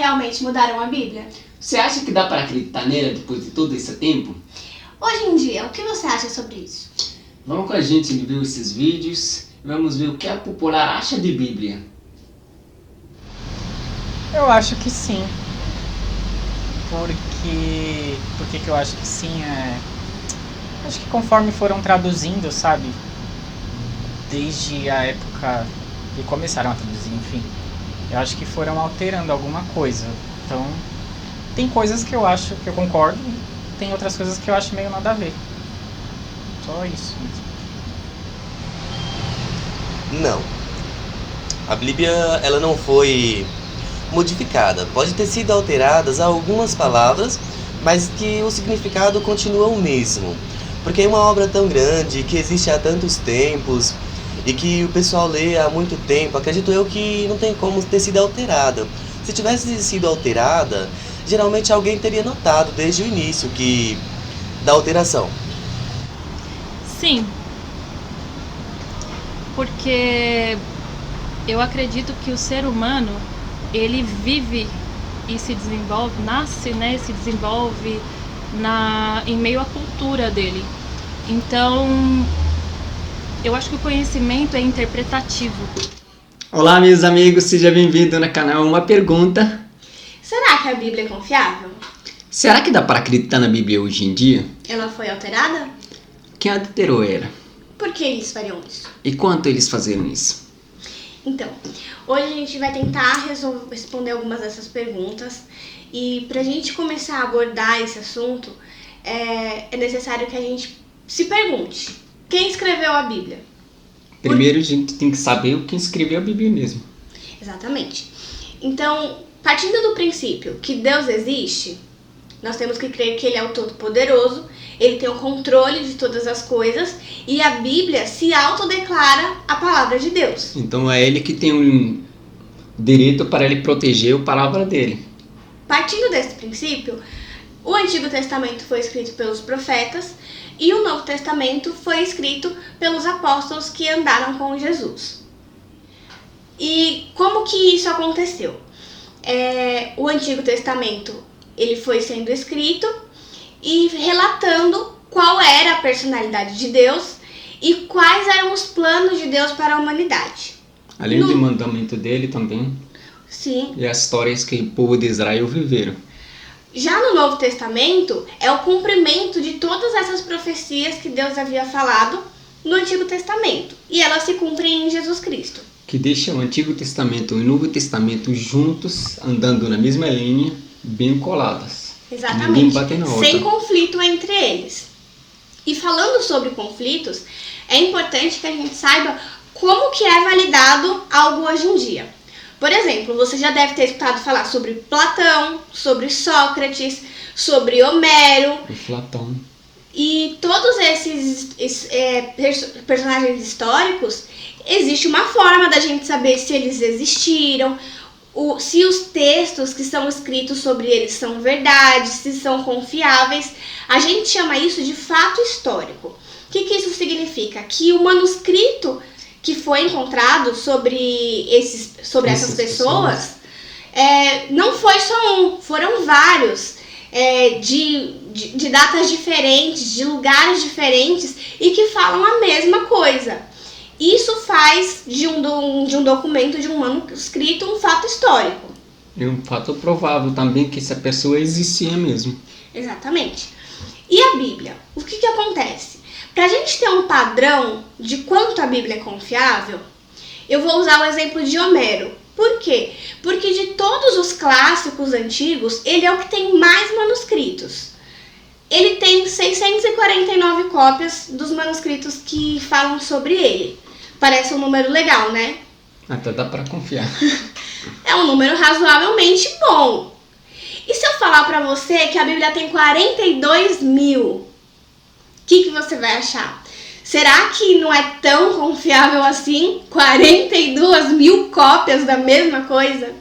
realmente mudaram a Bíblia? Você acha que dá para acreditar nela depois de todo esse tempo? Hoje em dia, o que você acha sobre isso? Vamos com a gente ver esses vídeos e vamos ver o que a popular acha de Bíblia. Eu acho que sim. Por que eu acho que sim? Acho que conforme foram traduzindo, sabe? Desde a época que começaram a traduzir, enfim. Eu acho que foram alterando alguma coisa. Então, tem coisas que eu acho que eu concordo, tem outras coisas que eu acho meio nada a ver. Só isso mesmo. Não. A Bíblia, ela não foi modificada. Pode ter sido alteradas algumas palavras, mas que o significado continua o mesmo. Porque é uma obra tão grande, que existe há tantos tempos, e que o pessoal lê há muito tempo, acredito eu que não tem como ter sido alterada. Se tivesse sido alterada, geralmente alguém teria notado desde o início da alteração. Sim, porque eu acredito que o ser humano, ele vive e se desenvolve, nasce, né, se desenvolve em meio à cultura dele. Então, eu acho que o conhecimento é interpretativo. Olá, meus amigos, seja bem-vindo no canal Uma Pergunta. Será que a Bíblia é confiável? Será que dá para acreditar na Bíblia hoje em dia? Ela foi alterada? Quem alterou ela? Por que eles fariam isso? E quanto eles faziam isso? Então, hoje a gente vai tentar responder algumas dessas perguntas. E para a gente começar a abordar esse assunto, é necessário que a gente se pergunte: quem escreveu a Bíblia? Primeiro a gente tem que saber quem escreveu a Bíblia mesmo. Exatamente. Então, partindo do princípio que Deus existe, nós temos que crer que Ele é o Todo-Poderoso, Ele tem o controle de todas as coisas e a Bíblia se autodeclara a palavra de Deus. Então é Ele que tem um direito para Ele proteger a palavra dele. Partindo desse princípio, o Antigo Testamento foi escrito pelos profetas e o Novo Testamento foi escrito pelos apóstolos que andaram com Jesus. E como que isso aconteceu? O Antigo Testamento ele foi sendo escrito e relatando qual era a personalidade de Deus e quais eram os planos de Deus para a humanidade. Além do mandamento dele também. Sim. E as histórias que o povo de Israel viveram. Já no Novo Testamento é o cumprimento de todas essas profecias que Deus havia falado no Antigo Testamento. E elas se cumprem em Jesus Cristo. Que deixa o Antigo Testamento e o Novo Testamento juntos, andando na mesma linha, bem coladas. Exatamente. Ninguém bate na outra. Sem conflito entre eles. E falando sobre conflitos, é importante que a gente saiba como que é validado algo hoje em dia. Por exemplo, você já deve ter escutado falar sobre Platão, sobre Sócrates, sobre Homero. Platão. E todos esses personagens históricos, existe uma forma da gente saber se eles existiram, se os textos que são escritos sobre eles são verdade, se são confiáveis. A gente chama isso de fato histórico. O que isso significa? Que o manuscrito que foi encontrado sobre essas pessoas não foi só um, foram vários, de datas diferentes, de lugares diferentes e que falam a mesma coisa. Isso faz de um documento, de um manuscrito, um fato histórico. E um fato provável também que essa pessoa existia mesmo. Exatamente. E a Bíblia? O que acontece? Para a gente ter um padrão de quanto a Bíblia é confiável, eu vou usar o exemplo de Homero. Por quê? Porque de todos os clássicos antigos, ele é o que tem mais manuscritos. Ele tem 649 cópias dos manuscritos que falam sobre ele. Parece um número legal, né? Até dá para confiar. É um número razoavelmente bom. E se eu falar para você que a Bíblia tem 42 mil, o que você vai achar? Será que não é tão confiável assim? 42 mil cópias da mesma coisa?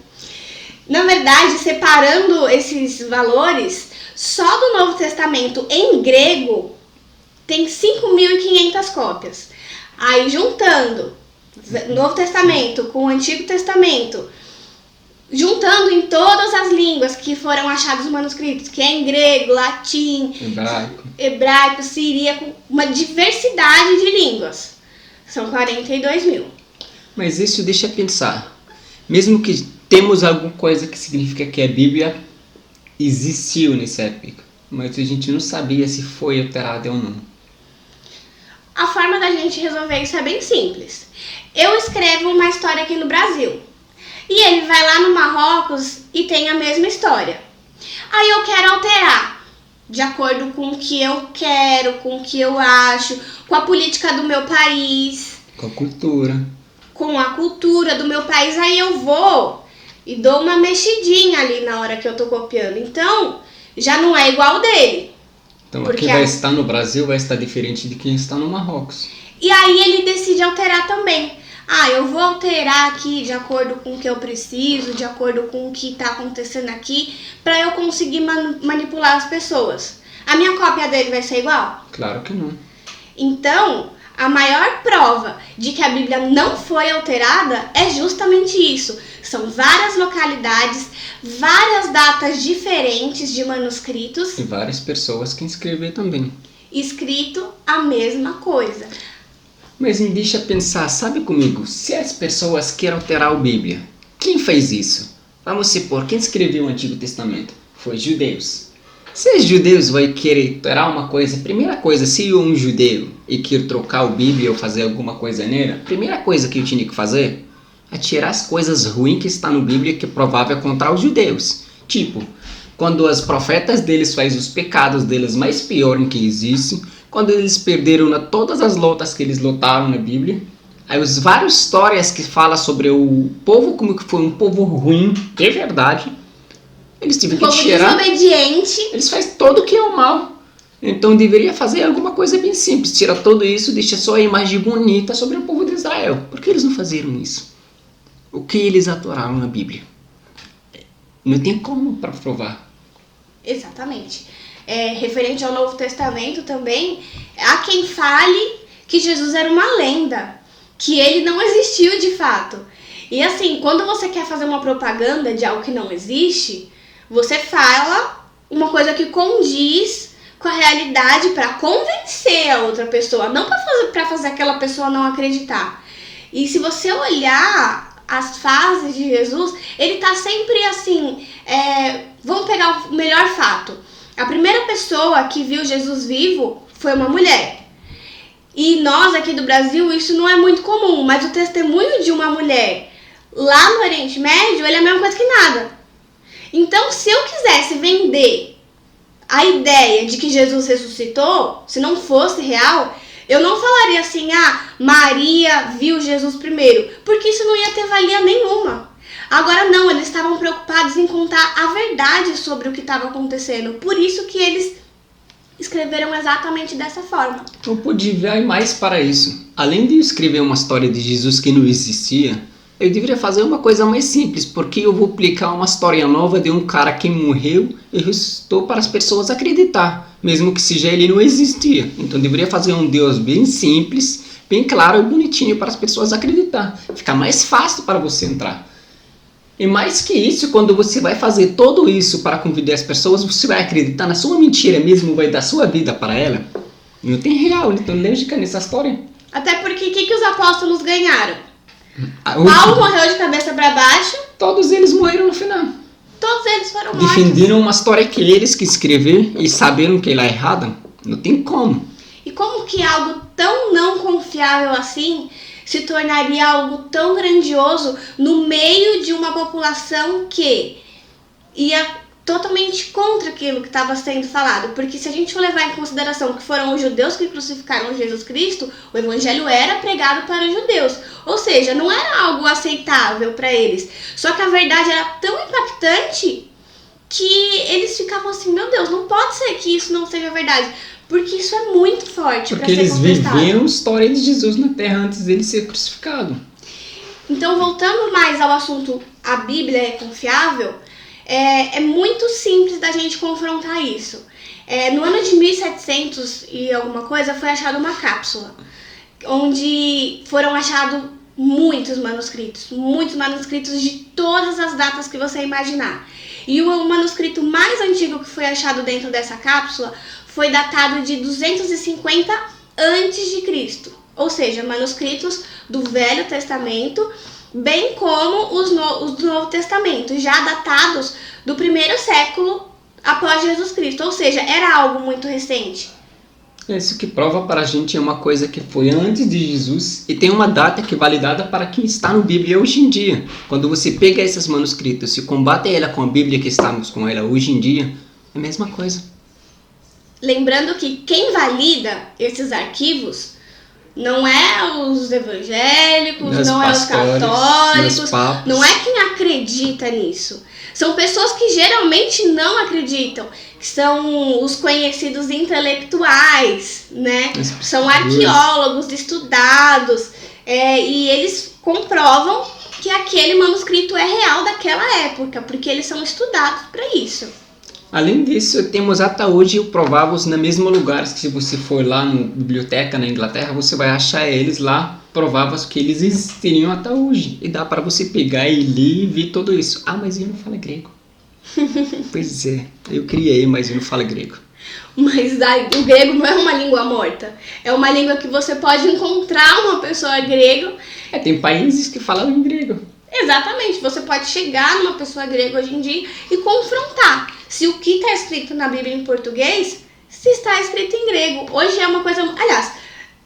Na verdade, separando esses valores, só do Novo Testamento em grego tem 5.500 cópias. Aí juntando Novo Testamento com o Antigo Testamento, juntando em todas as línguas que foram achados manuscritos, que é em grego, latim, hebraico, siríaco, uma diversidade de línguas. São 42 mil. Mas isso deixa pensar. Mesmo que temos alguma coisa que significa que a Bíblia existiu nessa época, mas a gente não sabia se foi alterada ou não. A forma da gente resolver isso é bem simples. Eu escrevo uma história aqui no Brasil. E ele vai lá no Marrocos e tem a mesma história. Aí eu quero alterar, de acordo com o que eu quero, com o que eu acho, com a política do meu país. Com a cultura. Com a cultura do meu país. Aí eu vou e dou uma mexidinha ali na hora que eu tô copiando. Então, já não é igual dele. Então, quem vai estar no Brasil vai estar diferente de quem está no Marrocos. E aí ele decide alterar também. Eu vou alterar aqui de acordo com o que eu preciso, de acordo com o que está acontecendo aqui, para eu conseguir manipular as pessoas. A minha cópia dele vai ser igual? Claro que não. Então, a maior prova de que a Bíblia não foi alterada é justamente isso. São várias localidades, várias datas diferentes de manuscritos. E várias pessoas que escreveram também. Escrito a mesma coisa. Mas me deixa pensar, sabe comigo, se as pessoas querem alterar a Bíblia, quem fez isso? Vamos supor, quem escreveu o Antigo Testamento? Foi judeus. Se os judeus vão querer alterar uma coisa, primeira coisa, se eu um judeu e quer trocar a Bíblia ou fazer alguma coisa nela, a primeira coisa que eu tinha que fazer é tirar as coisas ruins que estão na Bíblia que é provável contra os judeus. Tipo, quando os profetas deles fazem os pecados deles mais piores que existem, quando eles perderam todas as lutas que eles lutaram na Bíblia, aí os várias histórias que falam sobre o povo como que foi um povo ruim, de verdade, eles tiveram que tirar. Desobediente. Eles fazem todo o que é o mal. Então deveria fazer alguma coisa bem simples, tira tudo isso, deixa só a imagem bonita sobre o povo de Israel. Por que eles não fizeram isso? O que eles adoraram na Bíblia? Não tem como para provar. Exatamente. Referente ao Novo Testamento também, há quem fale que Jesus era uma lenda, que ele não existiu de fato. E assim, quando você quer fazer uma propaganda de algo que não existe, você fala uma coisa que condiz com a realidade para convencer a outra pessoa, não para fazer aquela pessoa não acreditar. E se você olhar as fases de Jesus, ele tá sempre assim, vamos pegar o melhor fato. A primeira pessoa que viu Jesus vivo foi uma mulher. E nós aqui do Brasil, isso não é muito comum, mas o testemunho de uma mulher lá no Oriente Médio, ele é a mesma coisa que nada. Então, se eu quisesse vender a ideia de que Jesus ressuscitou, se não fosse real, eu não falaria assim, Maria viu Jesus primeiro, porque isso não ia ter valia nenhuma. Agora não, eles estavam preocupados em contar a verdade sobre o que estava acontecendo. Por isso que eles escreveram exatamente dessa forma. Eu podia ver mais para isso. Além de escrever uma história de Jesus que não existia, eu deveria fazer uma coisa mais simples, porque eu vou aplicar uma história nova de um cara que morreu e ressuscitou para as pessoas acreditar, mesmo que seja ele não existia. Então eu deveria fazer um Deus bem simples, bem claro e bonitinho para as pessoas acreditar. Fica mais fácil para você entrar. E mais que isso, quando você vai fazer tudo isso para convidar as pessoas, você vai acreditar na sua mentira mesmo, vai dar sua vida para ela. Não tem real, não tem lógica nessa história. Até porque o que os apóstolos ganharam? Paulo morreu de cabeça para baixo. Todos eles morreram no final. Todos eles foram mortos. Defenderam uma história que eles que escreveram e saberam que ela é errada. Não tem como. E como que algo tão não confiável assim se tornaria algo tão grandioso no meio de uma população que ia totalmente contra aquilo que estava sendo falado? Porque se a gente for levar em consideração que foram os judeus que crucificaram Jesus Cristo, o evangelho era pregado para os judeus. Ou seja, não era algo aceitável para eles. Só que a verdade era tão impactante que eles ficavam assim, meu Deus, não pode ser que isso não seja verdade. Porque isso é muito forte para ser contestado. Porque eles viveram a história de Jesus na Terra antes dele ser crucificado. Então, voltando mais ao assunto, a Bíblia é confiável, é muito simples da gente confrontar isso. No ano de 1700 e alguma coisa, foi achada uma cápsula, onde foram achados muitos manuscritos de todas as datas que você imaginar. E o manuscrito mais antigo que foi achado dentro dessa cápsula foi datado de 250 a.C., ou seja, manuscritos do Velho Testamento, bem como os do Novo Testamento, já datados do 1º século após Jesus Cristo, ou seja, era algo muito recente. Isso que prova para a gente é uma coisa que foi antes de Jesus e tem uma data que é validada para quem está no Bíblia hoje em dia. Quando você pega esses manuscritos e combate ela com a Bíblia que estamos com ela hoje em dia, é a mesma coisa. Lembrando que quem valida esses arquivos não é os evangélicos, não é os católicos, não é quem acredita nisso. São pessoas que geralmente não acreditam, que são os conhecidos intelectuais, né? São arqueólogos estudados, e eles comprovam que aquele manuscrito é real daquela época, porque eles são estudados para isso. Além disso, temos até hoje provados no mesmo lugar, que se você for lá na biblioteca na Inglaterra, você vai achar eles lá, prováveis que eles existiriam até hoje. E dá para você pegar e ler e ver tudo isso. Ah, mas eu não falo grego. Pois é, eu criei, mas eu não falo grego. Mas o grego não é uma língua morta. É uma língua que você pode encontrar uma pessoa grega. Tem países que falam em grego. Exatamente, você pode chegar numa pessoa grega hoje em dia e confrontar se o que está escrito na Bíblia em português, se está escrito em grego. Hoje é uma coisa... Aliás,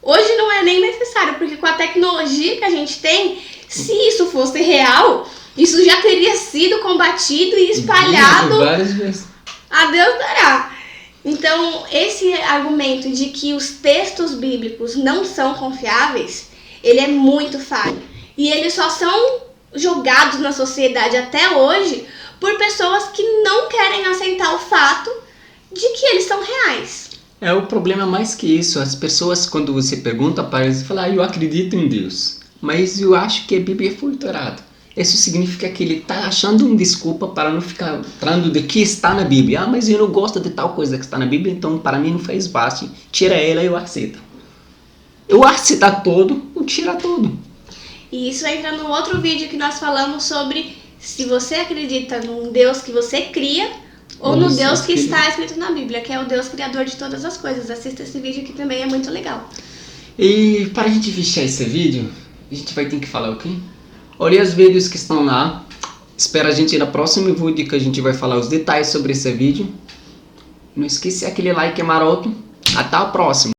hoje não é nem necessário, porque com a tecnologia que a gente tem, se isso fosse real, isso já teria sido combatido e espalhado várias vezes. A Deus dará. Então, esse argumento de que os textos bíblicos não são confiáveis, ele é muito falho. E eles só são jogados na sociedade até hoje por pessoas que não querem aceitar o fato de que eles são reais. É o problema mais que isso. As pessoas, quando você pergunta para eles, falam, eu acredito em Deus, mas eu acho que a Bíblia foi alterada. Isso significa que ele está achando uma desculpa para não ficar falando de que está na Bíblia. Ah, mas eu não gosto de tal coisa que está na Bíblia, então para mim não faz parte. Tira ela e eu aceito. Eu aceito tudo, eu tiro tudo. E isso entra no outro vídeo que nós falamos sobre se você acredita num Deus que você cria ou no Deus que está escrito na Bíblia, que é o Deus criador de todas as coisas. Assista esse vídeo que também é muito legal. E para a gente fechar esse vídeo, a gente vai ter que falar o quê? Olha os vídeos que estão lá. Espera a gente no próximo vídeo que a gente vai falar os detalhes sobre esse vídeo. Não esqueça aquele like maroto. Até o próximo.